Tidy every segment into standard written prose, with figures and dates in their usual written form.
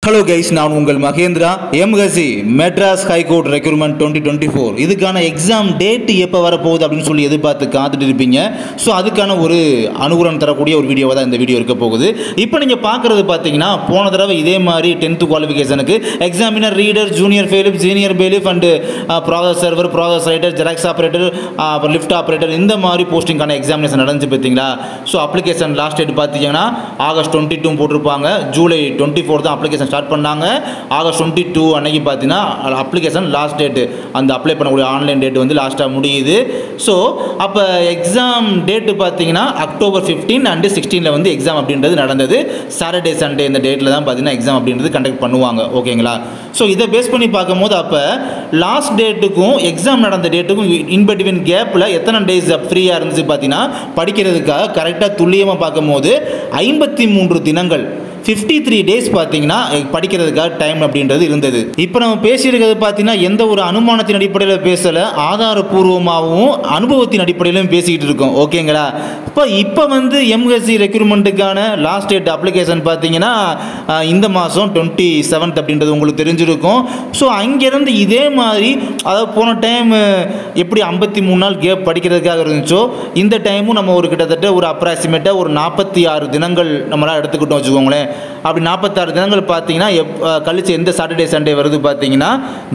Hello guys, நான் உங்கள் Mahendra MHC Madras high court recruitment 2024 இதுக்கான எக்ஸாம் டேட் எப்போ வரப்போகுது அப்படின்னு சொல்லி எதிர்பார்த்து காத்துட்டு இருப்பீங்க. ஸோ அதுக்கான ஒரு அனுகூலம் தரக்கூடிய ஒரு வீடியோவாக தான் இந்த வீடியோ இருக்க போகுது. இப்போ நீங்கள் பார்க்குறது பார்த்தீங்கன்னா போன தடவை இதே மாதிரி 10th குவாலிஃபிகேஷனுக்கு examiner reader junior bailiff senior bailiff and process server process writer xerox operator lift operator இந்த மாதிரி போஸ்டிங்கான எக்ஸாமினேஷன் நடந்துச்சு பார்த்தீங்களா. ஸோ அப்ளிகேஷன் லாஸ்ட் டேட் பார்த்தீங்கன்னா ஆகஸ்ட் 22 போட்டிருப்பாங்க. ஜூலை 24 தான் அப்ளிகேஷன் ஸ்டார்ட் பண்ணாங்க. ஆகஸ்ட் 22 அன்னைக்கு பார்த்தீங்கன்னா அப்ளிகேஷன் லாஸ்ட் டேட்டு அந்த அப்ளை பண்ணக்கூடிய ஆன்லைன் டேட் வந்து லாஸ்ட்டாக முடியுது. ஸோ அப்போ எக்ஸாம் டேட்டு பார்த்தீங்கன்னா அக்டோபர் 15 அண்டு 16 வந்து எக்ஸாம் அப்படின்றது நடந்தது. சாட்டர்டே சண்டே இந்த டேட்டில் தான் பார்த்தீங்கன்னா எக்ஸாம் அப்படின்றது கண்டக்ட் பண்ணுவாங்க. ஓகேங்களா. ஸோ இதை பேஸ் பண்ணி பார்க்கும்போது அப்போ லாஸ்ட் டேட்டுக்கும் எக்ஸாம் நடந்த டேட்டுக்கும் இன்பிட்வீன் கேப்பில் எத்தனை டேஸ் ஃப்ரீயாக இருந்துச்சு பார்த்தீங்கன்னா படிக்கிறதுக்காக கரெக்டாக துல்லியமாக பார்க்கும்போது 53 தினங்கள் 53 டேஸ் பார்த்தீங்கன்னா படிக்கிறதுக்காக டைம் அப்படின்றது இருந்தது. இப்போ நம்ம பேசியிருக்கிறது பார்த்தீங்கன்னா எந்த ஒரு அனுமானத்தின் அடிப்படையில் பேசலை, ஆதாரபூர்வமாகவும் அனுபவத்தின் அடிப்படையிலும் பேசிக்கிட்டு இருக்கோம். ஓகேங்களா. இப்போ வந்து MHC ரெக்ரூட்மெண்ட்டுக்கான லாஸ்ட் டேட் அப்ளிகேஷன் பார்த்தீங்கன்னா இந்த மாதம் 27 அப்படின்றது உங்களுக்கு தெரிஞ்சிருக்கும். ஸோ அங்கேருந்து இதே மாதிரி அதாவது போன டைம் எப்படி 53 நாள் கேப் படிக்கிறதுக்காக இருந்துச்சோ இந்த டைமும் நம்ம ஒரு கிட்டத்தட்ட ஒரு அப்ராக்சிமேட்டாக ஒரு 46 தினங்கள் நம்மளால் எடுத்துக்கிட்டோம் வச்சுக்கோங்களேன். அப்படி 46 தினங்கள் பார்த்தீங்கன்னா கழிச்சு எந்த சாட்டர்டே சண்டே வருது பார்த்தீங்கன்னா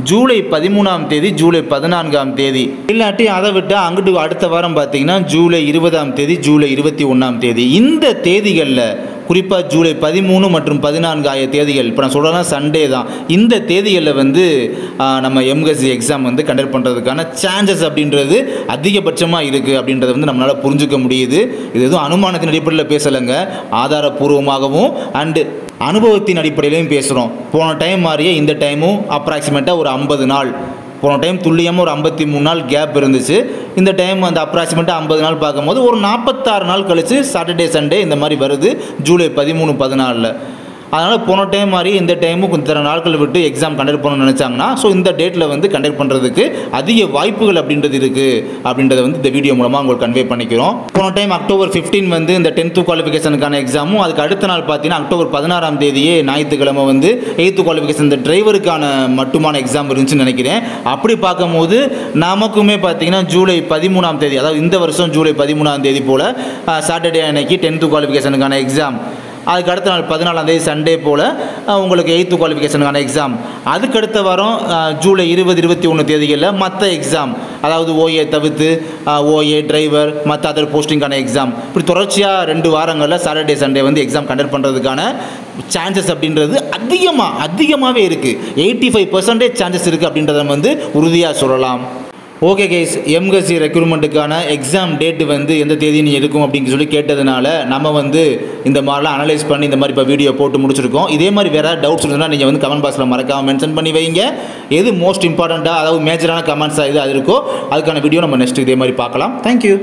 ஜூலை 13ஆம் தேதி ஜூலை 14ஆம் தேதி இல்லாட்டி அதை விட்டால் அங்கிட்டு அடுத்த வாரம் பார்த்தீங்கன்னா ஜூலை 20ஆம் தேதி ஜூலை 21ஆம் தேதி இந்த தேதிகளில் குறிப்பாக ஜூலை 13 மற்றும் 14 ஆகிய தேதிகள் இப்போ நான் சொல்கிறேன்னா சண்டே தான். இந்த தேதிகளில் வந்து நம்ம MHC எக்ஸாம் வந்து கண்டக்ட் பண்ணுறதுக்கான சான்சஸ் அப்படின்றது அதிகபட்சமாக இருக்குது அப்படின்றத வந்து நம்மளால் புரிஞ்சுக்க முடியுது. இது எதுவும் அனுமானத்தின் அடிப்படையில் பேசலைங்க, ஆதாரபூர்வமாகவும் அண்டு அனுபவத்தின் அடிப்படையிலையும் பேசுகிறோம். போன டைம் மாதிரியே இந்த டைமும் அப்ராக்சிமேட்டாக ஒரு 50 நாள், போன டைம் துல்லியமாக ஒரு 53 நாள் கேப் இருந்துச்சு. இந்த டைம் அந்த அப்ராக்சிமேட்டாக 50 நாள் பார்க்கும்போது ஒரு 46 நாள் கழித்து சாட்டர்டே சண்டே இந்த மாதிரி வருது ஜூலை 13 14. அதனால் போன டைம் மாதிரி இந்த டைமும் கொஞ்சம் நாட்கள் விட்டு எக்ஸாம் கண்டக்ட் பண்ணணும்னு நினச்சாங்கன்னா ஸோ இந்த டேட்டில் வந்து கண்டக்ட் பண்ணுறதுக்கு அதிக வாய்ப்புகள் அப்படின்றது இருக்குது அப்படின்றத வந்து இந்த வீடியோ மூலமாக உங்களுக்கு கன்வே பண்ணிக்கிறோம். போன டைம் அக்டோபர் 15 வந்து இந்த 10th குவாலிஃபிகேஷனுக்கான எக்ஸாமும் அதுக்கு அடுத்த நாள் பார்த்தீங்கன்னா அக்டோபர் 16ஆம் தேதியே ஞாயிற்றுக்கிழமை வந்து 8th குவாலிஃபிகேஷன் இந்த டிரைவருக்கான மட்டுமான எக்ஸாம் இருந்துச்சுன்னு நினைக்கிறேன். அப்படி பார்க்கும்போது நமக்குமே பார்த்தீங்கன்னா ஜூலை 13ஆம் தேதி அதாவது இந்த வருஷம் ஜூலை 13ஆம் தேதி போல் சாட்டர்டே அன்னைக்கு 10th குவாலிஃபிகேஷனுக்கான எக்ஸாம், அதுக்கு அடுத்த நாள் 14ஆம் தேதி சண்டே போல் உங்களுக்கு 8th குவாலிஃபிகேஷனுக்கான எக்ஸாம், அதுக்கு அடுத்த வாரம் ஜூலை 20 21 தேதிகளில் மற்ற எக்ஸாம் அதாவது OA தவிர்த்து OA டிரைவர் மற்ற அதர் போஸ்டிங்கான எக்ஸாம், இப்படி தொடர்ச்சியாக 2 வாரங்களில் சாட்டர்டே சண்டே வந்து எக்ஸாம் கண்டக்ட் பண்ணுறதுக்கான சான்சஸ் அப்படின்றது அதிகமாகவே இருக்குது. 85% சான்சஸ் இருக்குது அப்படின்றத வந்து உறுதியாக சொல்லலாம். ஓகே கைஸ், MHC ரெக்ரூட்மெண்ட்டுக்கான எக்ஸாம் டேட்டு வந்து எந்த தேதின்னு இருக்கும் அப்படின்னு சொல்லி கேட்டதுனால நம்ம வந்து இந்த மாதிரிலாம் அனலைஸ் பண்ணி இந்த மாதிரி இப்போ வீடியோ போட்டு முடிச்சிருக்கோம். இதே மாதிரி வேறு டவுட்ஸ் இருந்தால் நீங்கள் வந்து கமெண்ட் பாக்ஸில் மறக்காமல் மென்ஷன் பண்ணி வைங்க. எது மோஸ்ட் இம்பார்ட்டண்ட்டாக அதாவது மேஜரான கமெண்ட்ஸாக இது அது இருக்கோ அதுக்கான வீடியோ நம்ம நெக்ஸ்ட் இதே மாதிரி பார்க்கலாம். தேங்க்யூ.